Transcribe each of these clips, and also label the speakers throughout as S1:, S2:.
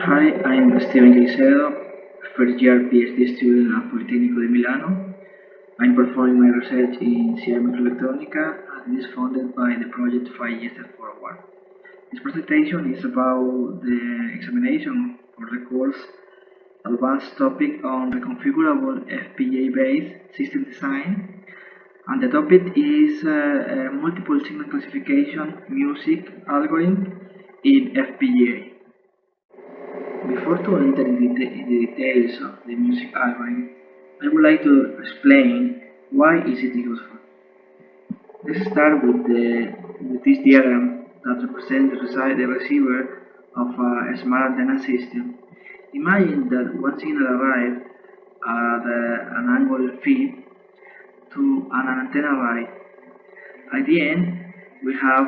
S1: Hi, I'm Steven Caicedo, first year PhD student at Politecnico di Milano. I'm performing my research in CI Microelectronica and it is funded by the project 5 Years Forward. This presentation is about the examination for the course Advanced Topic on Reconfigurable FPGA-based System Design, and the topic is Multiple Signal Classification Music Algorithm in FPGA. Before to enter in the details of the music algorithm, I would like to explain why is it useful. Let's start with this diagram that represents the receiver of a smart antenna system. Imagine that one signal arrives at an angle phi to an antenna array. At the end, we have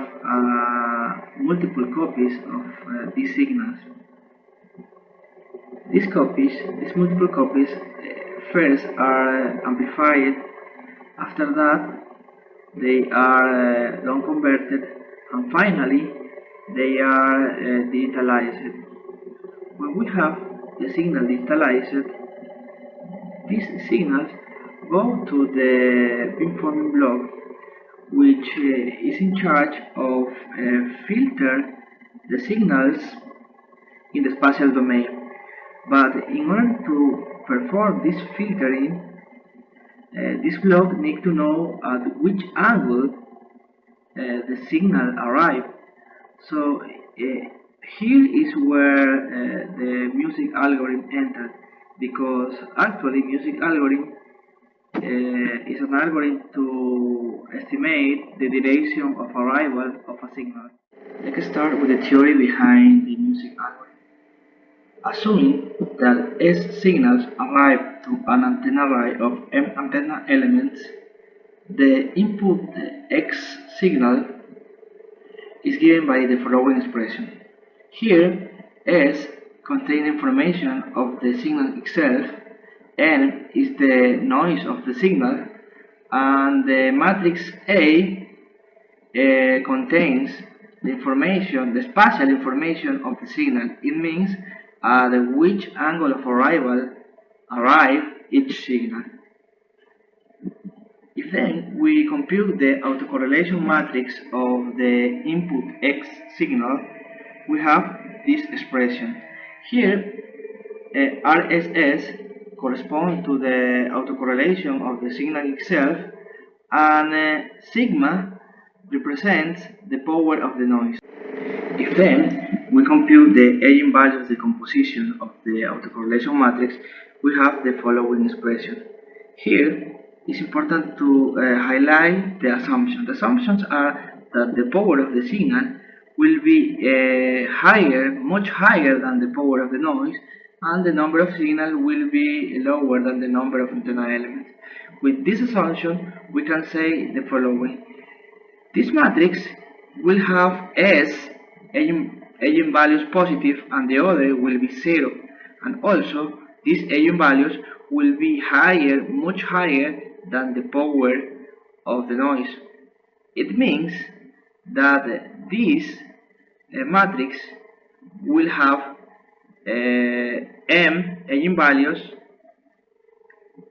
S1: multiple copies of these signals. These multiple copies, first are amplified, after that they are long converted, and finally they are digitalized. When we have the signal digitalized, these signals go to the beamforming block, which is in charge of filter the signals in the spatial domain. But in order to perform this filtering, this block needs to know at which angle the signal arrives. So here is where the music algorithm enters, because actually music algorithm is an algorithm to estimate the duration of arrival of a signal. Let's start with the theory behind the music algorithm. Assuming that S signals arrive to an antenna array of M antenna elements, the input X signal is given by the following expression. Here, S contains information of the signal itself, N is the noise of the signal, and the matrix A contains the information, the spatial information of the signal. It means at which angle of arrival arrive each signal. If then we compute the autocorrelation matrix of the input X signal, we have this expression. Here, RSS corresponds to the autocorrelation of the signal itself, and sigma represents the power of the noise. If then we compute the eigenvalues decomposition of the autocorrelation matrix, we have the following expression. Here, it's important to highlight the assumptions. The assumptions are that the power of the signal will be higher, much higher than the power of the noise, and the number of signals will be lower than the number of antenna elements. With this assumption, we can say the following. This matrix will have S eigenvalues positive and the other will be 0, and also these eigenvalues will be higher, much higher than the power of the noise. It means that this matrix will have M eigenvalues,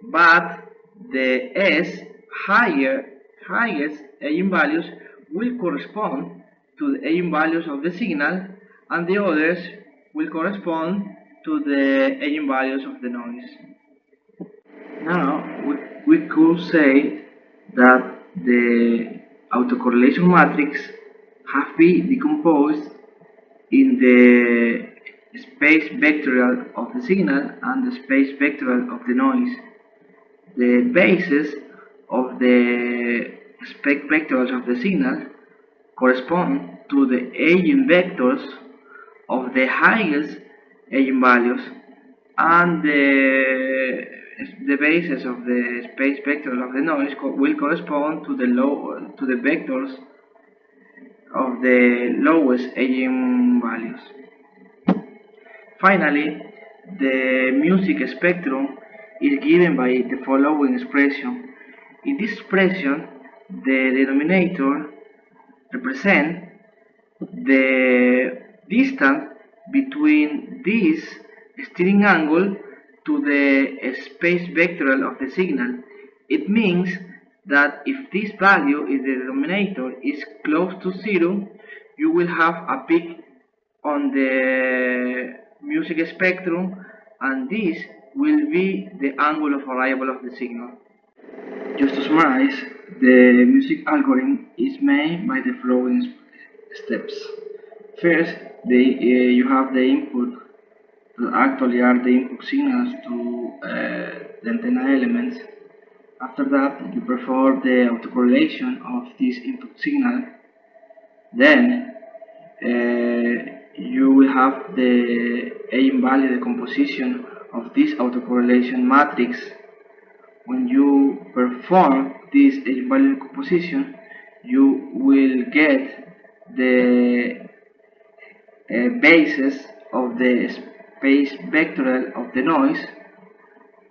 S1: but the S highest eigenvalues will correspond to the eigenvalues of the signal, and the others will correspond to the eigenvalues of the noise. Now we could say that the autocorrelation matrix have been decomposed in the space vectorial of the signal and the space vectorial of the noise. The bases of the spec vectors of the signal correspond to the eigenvectors of the highest eigenvalues, and the bases of the space vectors of the noise will correspond to the vectors of the lowest eigenvalues. Finally, the music spectrum is given by the following expression. In this expression, the denominator represents the distance between this steering angle to the space vectorial of the signal. It means that if this value in the denominator is close to 0, you will have a peak on the music spectrum, and this will be the angle of arrival of the signal. Just to summarize, the music algorithm is made by the following steps. First, you have the input that actually are the input signals to the antenna elements. After that, you perform the autocorrelation of this input signal. Then you will have the eigenvalue decomposition of this autocorrelation matrix. When you perform this eigenvalue decomposition, you will get the basis of the space vectorial of the noise,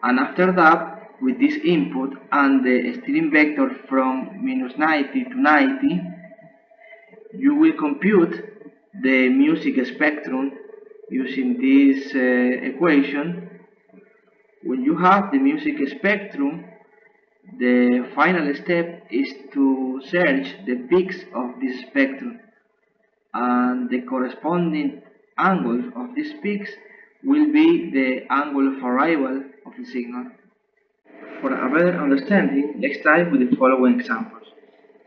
S1: and after that, with this input and the steering vector from -90 to 90, you will compute the music spectrum using this equation. When you have the music spectrum, the final step is to search the peaks of this spectrum, and the corresponding angle of these peaks will be the angle of arrival of the signal. For a better understanding, let's try with the following examples.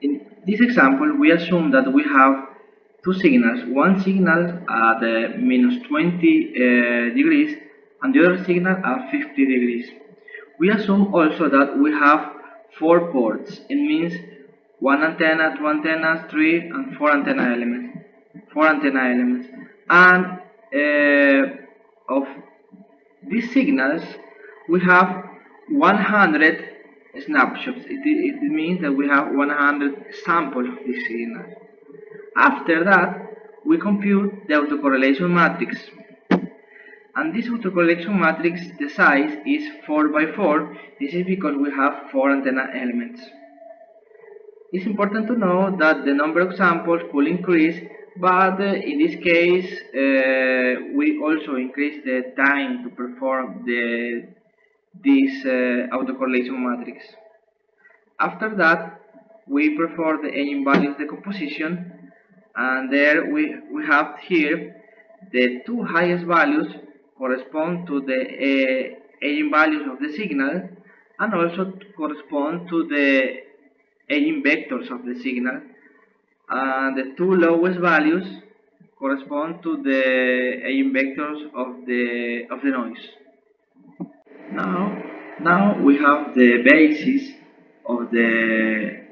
S1: In this example, we assume that we have two signals, one signal at -20 degrees and the other signal at 50 degrees. We assume also that we have four ports. It means one antenna, two antennas, three and four antenna elements. And of these signals, we have 100 snapshots. It means that we have 100 samples of this signal. After that, we compute the autocorrelation matrix. And this autocorrelation matrix, the size is 4 by 4. This is because we have 4 antenna elements. It's important to know that the number of samples could increase, but in this case we also increase the time to perform this autocorrelation matrix. After that, we perform the eigenvalues decomposition, and there we have here the two highest values correspond to the eigenvalues of the signal, and also correspond to the eigenvectors of the signal, and the two lowest values correspond to the eigenvectors of the noise. Now we have the basis of the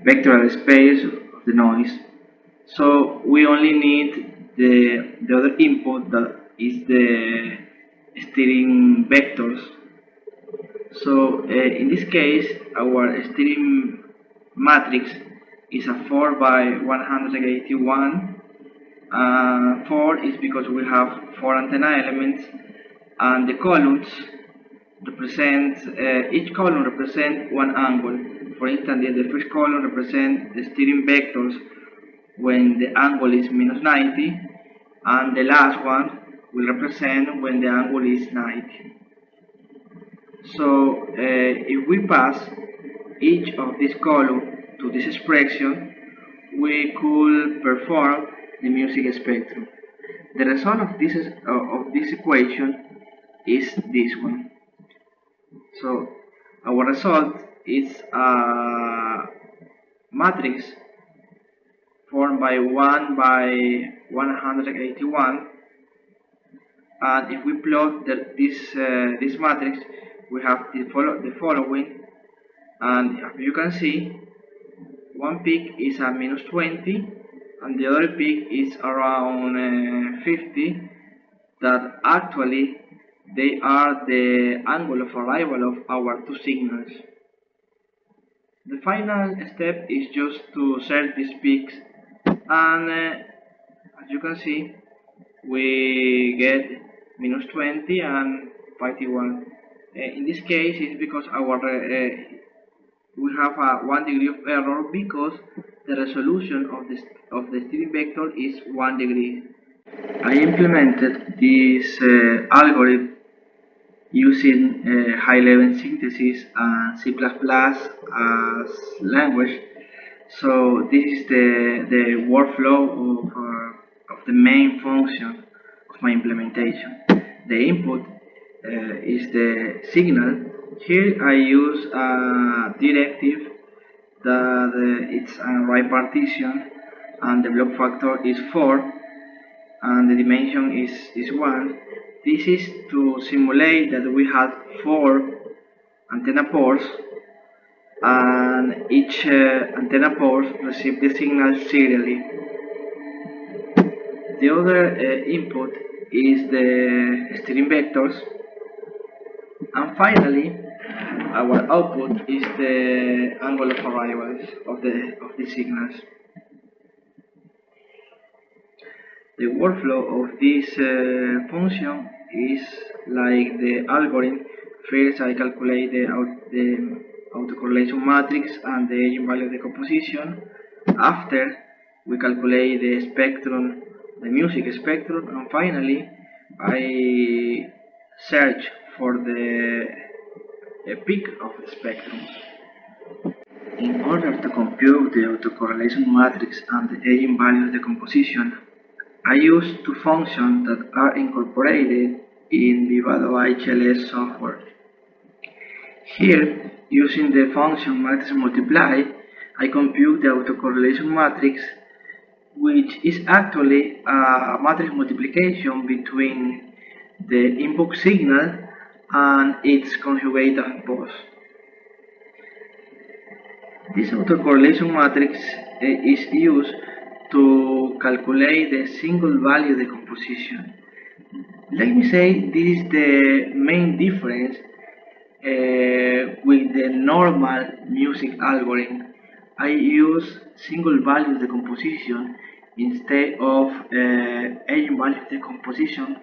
S1: vectoral space of the noise, so we only need the other input, that is the steering vectors. So in this case, our steering matrix is a 4 by 181. 4 is because we have 4 antenna elements, and the columns represent, each column represents one angle. For instance, the first column represents the steering vectors when the angle is -90, and the last one will represent when the angle is 90. So if we pass each of these columns to this expression, we could perform the music spectrum. The result of this equation is this one. So our result is a matrix formed by 1 by 181, and if we plot this matrix, we have the following, and as you can see, one peak is at -20 and the other peak is around 50, that actually they are the angle of arrival of our two signals. The final step is just to search these peaks, and as you can see, we get -20 and 51. In this case, it's because we have a 1 degree of error, because the resolution of the steering vector is 1 degree. I implemented this algorithm using high-level synthesis and C++ as language. So this is the workflow of the main function of my implementation. The input is the signal. Here I use a directive that it's an array partition and the block factor is 4 and the dimension is 1. This is to simulate that we have 4 antenna ports and each antenna port receives the signal serially. The other input is the steering vectors, and finally our output is the angle of arrivals of the signals. The workflow of this function is like the algorithm. First I calculate the autocorrelation matrix and the eigenvalue decomposition. After we calculate the spectrum, the music spectrum, and finally I search for the peak of the spectrum. In order to compute the autocorrelation matrix and the eigenvalue decomposition, I use two functions that are incorporated in Vivado HLS software. Here, using the function matrix multiply, I compute the autocorrelation matrix, which is actually a matrix multiplication between the input signal and its conjugate output. This autocorrelation matrix is used to calculate the single value decomposition. Let me say this is the main difference with the normal music algorithm. I use single value decomposition instead of eigenvalue decomposition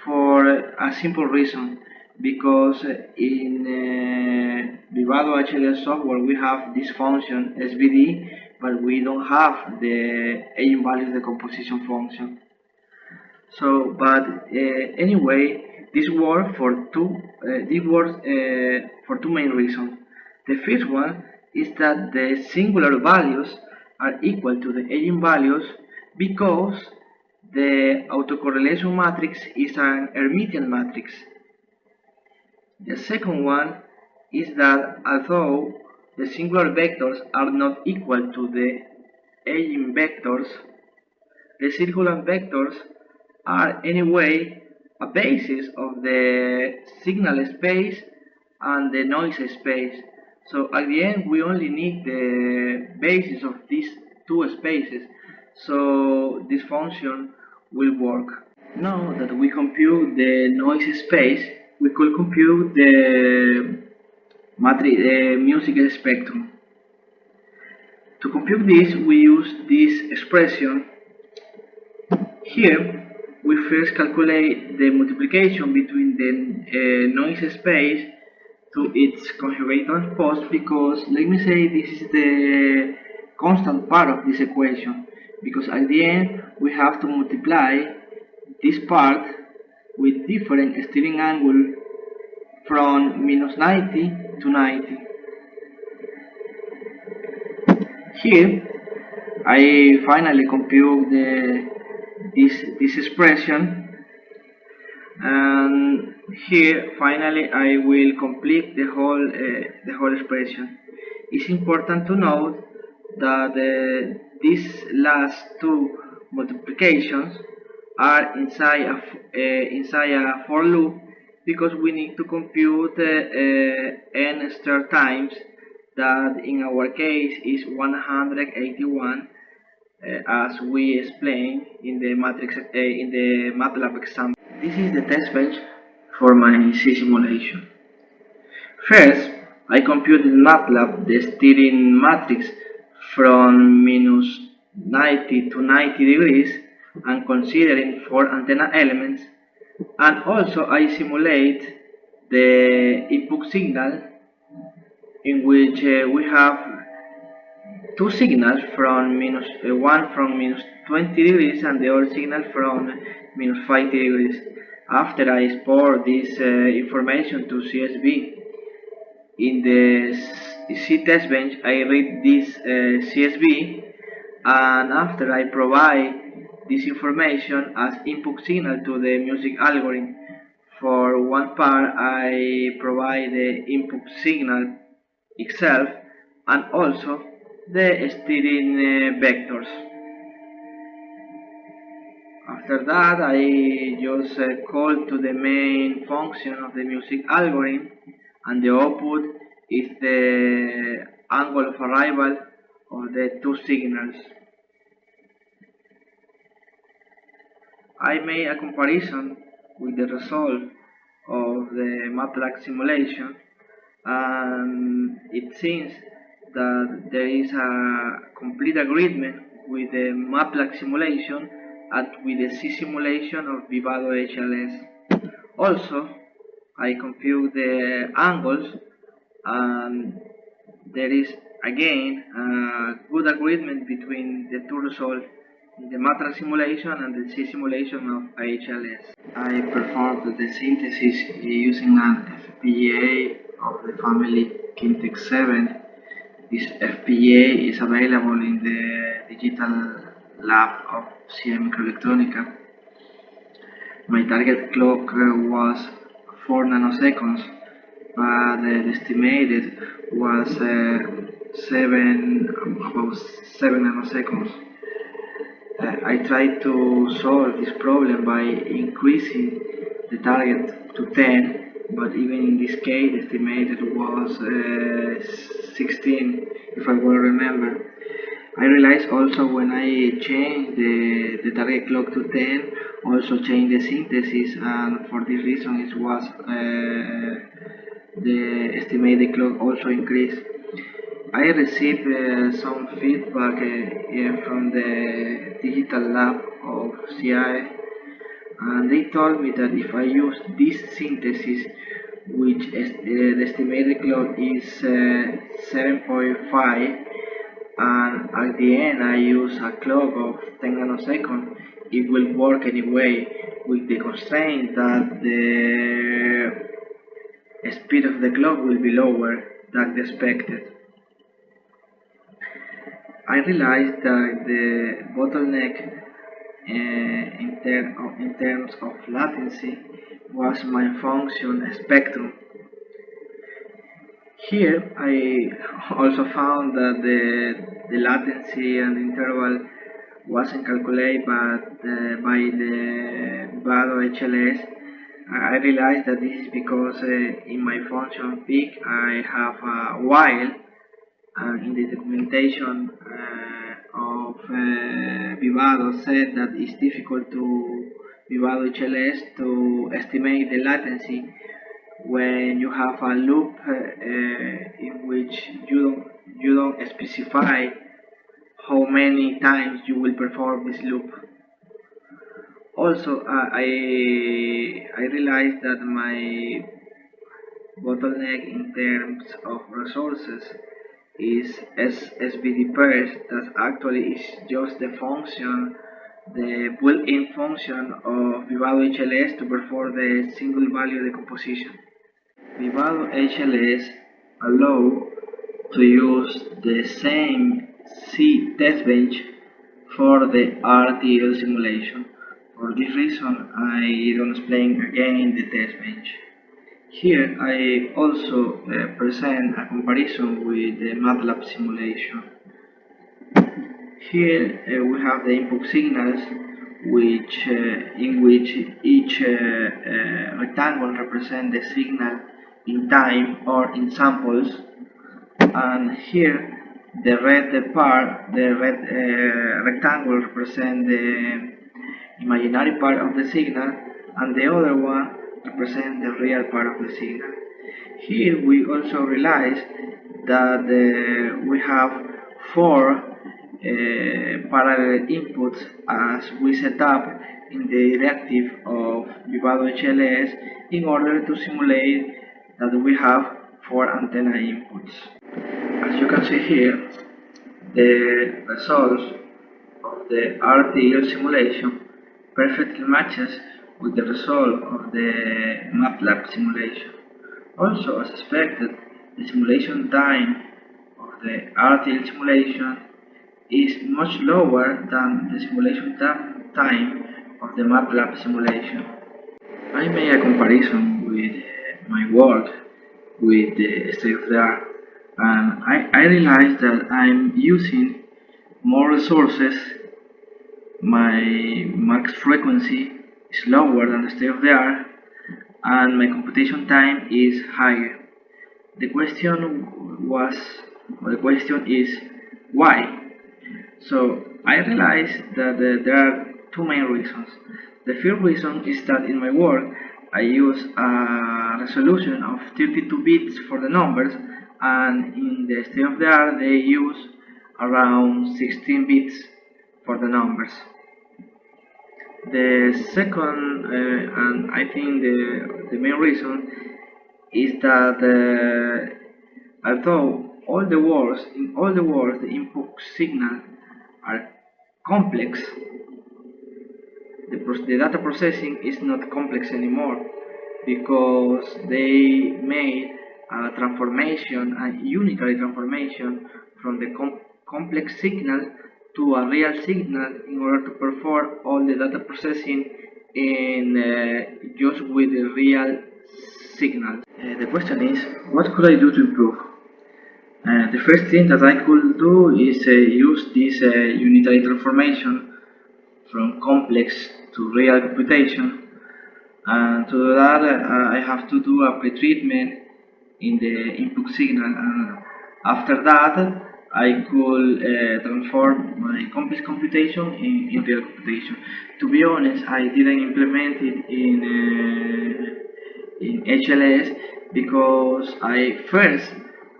S1: for a simple reason, because in Vivado HLS software we have this function SVD, but we don't have the eigenvalue decomposition function. So, but anyway, this works for two main reasons. The first one is that the singular values are equal to the eigenvalues because the autocorrelation matrix is an Hermitian matrix. The second one is that although the singular vectors are not equal to the eigenvectors, the circular vectors are anyway a basis of the signal space and the noise space. So at the end we only need the basis of these two spaces, so this function will work. Now that we compute the noise space, we could compute the music spectrum. To compute this, we use this expression. Here, we first calculate the multiplication between the noise space to its conjugate transpose, because let me say this is the constant part of this equation, because at the end we have to multiply this part with different steering angle from minus 90 to 90. Here I finally compute this expression, and here finally I will complete the whole expression. It's important to note that these last two multiplications are inside a for loop, because we need to compute n star times, that in our case is 181, as we explained in the MATLAB example. This is the test bench for my C simulation. First, I computed in MATLAB the steering matrix from minus 90 to 90 degrees and considering 4 antenna elements, and also I simulate the input signal, in which we have two signals from one from minus 20 degrees and the other signal from minus 50 degrees. After I export this information to CSV, in the C test bench I read this CSV, and after I provide this information as input signal to the music algorithm. For one part I provide the input signal itself and also the steering vectors. After that I just call to the main function of the music algorithm, and the output is the angle of arrival of the two signals. I made a comparison with the result of the MATLAB simulation, and it seems that there is a complete agreement with the MATLAB simulation and with the C simulation of Vivado HLS. Also, I compute the angles, and there is again a good agreement between the two results, the MATLAB simulation and the C simulation of HLS. I performed the synthesis using an Fpga of the family Kintex 7. This Fpga is available in the digital lab of CM Microelectronica. My target clock was 4 nanoseconds, but the estimated was about 7 nanoseconds. I tried to solve this problem by increasing the target to 10, but even in this case the estimated was 16, if I well remember. I realized also when I changed the target clock to 10, also changed the synthesis, and for this reason it was the estimated clock also increased. I received some feedback from the digital lab of CI, and they told me that if I use this synthesis, which the estimated clock is 7.5, and at the end I use a clock of 10 nanoseconds, it will work anyway, with the constraint that the speed of the clock will be lower than expected. I realized that the bottleneck in terms of latency was my function spectrum. Here I also found that the latency and interval wasn't calculated by the Vado HLS. I realized that this is because in my function peak I have a while, and in the documentation of Vivado said that it's difficult to Vivado HLS to estimate the latency when you have a loop in which you don't specify how many times you will perform this loop. Also, I realized that my bottleneck in terms of resources is SVD pairs, that actually is just the function, the built-in function of Vivado HLS to perform the single value decomposition. Vivado HLS allow to use the same C test bench for the RTL simulation. For this reason, I don't explain again the test bench. Here I also present a comparison with the MATLAB simulation. Here we have the input signals, in which each rectangle represents the signal in time or in samples, and here the red part, the red rectangle represents the imaginary part of the signal, and the other one represents the real part of the signal. Here we also realize that we have four parallel inputs as we set up in the directive of Vivado HLS in order to simulate that we have four antenna inputs. As you can see here, The results of the RTL simulation perfectly matches with the result of the MATLAB simulation. Also, as expected, the simulation time of the RTL simulation is much lower than the simulation time of the MATLAB simulation. I made a comparison with my work with the state of the art, and I realized that I'm using more resources, my max frequency is lower than the state of the art, and my computation time is higher. The question was, or the question is, why? So I realized that there are two main reasons. The first reason is that in my work I use a resolution of 32 bits for the numbers, and in the state of the art they use around 16 bits for the numbers. The second, and I think the main reason, is that although in all the words the input signal are complex, the data processing is not complex anymore, because they made a transformation, a unitary transformation from the complex signal to a real signal in order to perform all the data processing in just with the real signal. The question is, what could I do to improve? The first thing that I could do is use this unitary transformation from complex to real computation, and to do that I have to do a pre-treatment in the input signal, and after that I could transform my complex computation in real computation. To be honest, I didn't implement it in HLS because I first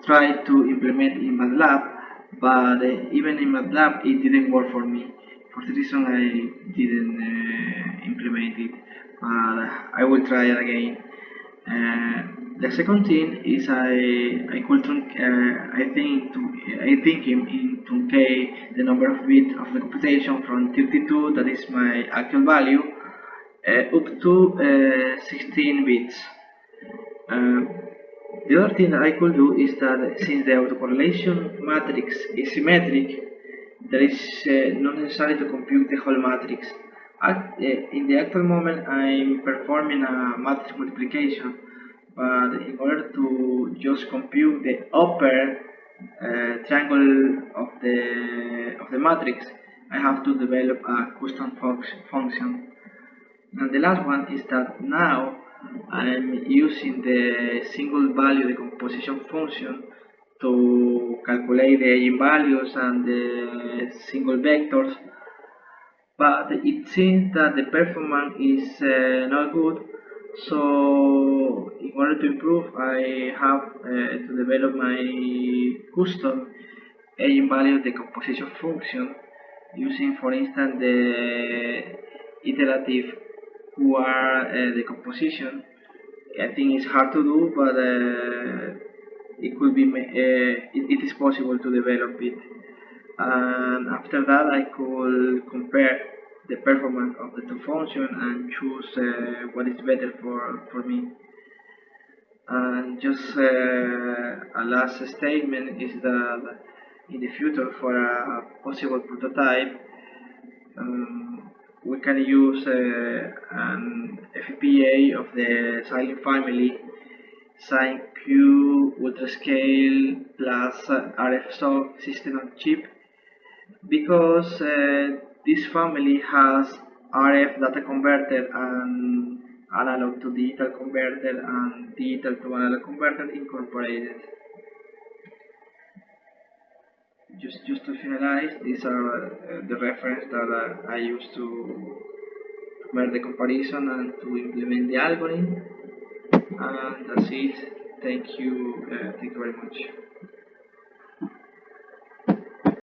S1: tried to implement in MATLAB, but even in MATLAB it didn't work for me. For the reason I didn't implement it, but I will try it again. The second thing is I could I think in truncate the number of bits of the computation from 32, that is my actual value, up to 16 bits. The other thing that I could do is that since the autocorrelation matrix is symmetric, there is not necessary to compute the whole matrix. In the actual moment, I'm performing a matrix multiplication, but in order to just compute the upper triangle of the matrix, I have to develop a custom function. And the last one is that now I'm using the single value decomposition function to calculate the eigenvalues and the single vectors, but it seems that the performance is not good. So in order to improve, I have to develop my custom eigenvalue decomposition function using, for instance, the iterative QR decomposition. I think it's hard to do, but it could be it is possible to develop it. And after that, I could compare the performance of the two functions and choose what is better for me. And just a last statement is that in the future, for a possible prototype, we can use an Fpga of the silent family, Sin Q Ultrascale plus RF system on chip, because this family has RF data converter and analog to digital converter and digital to analog converter incorporated. Just to finalize, these are the reference that I use to make the comparison and to implement the algorithm. And that's it. Thank you very much.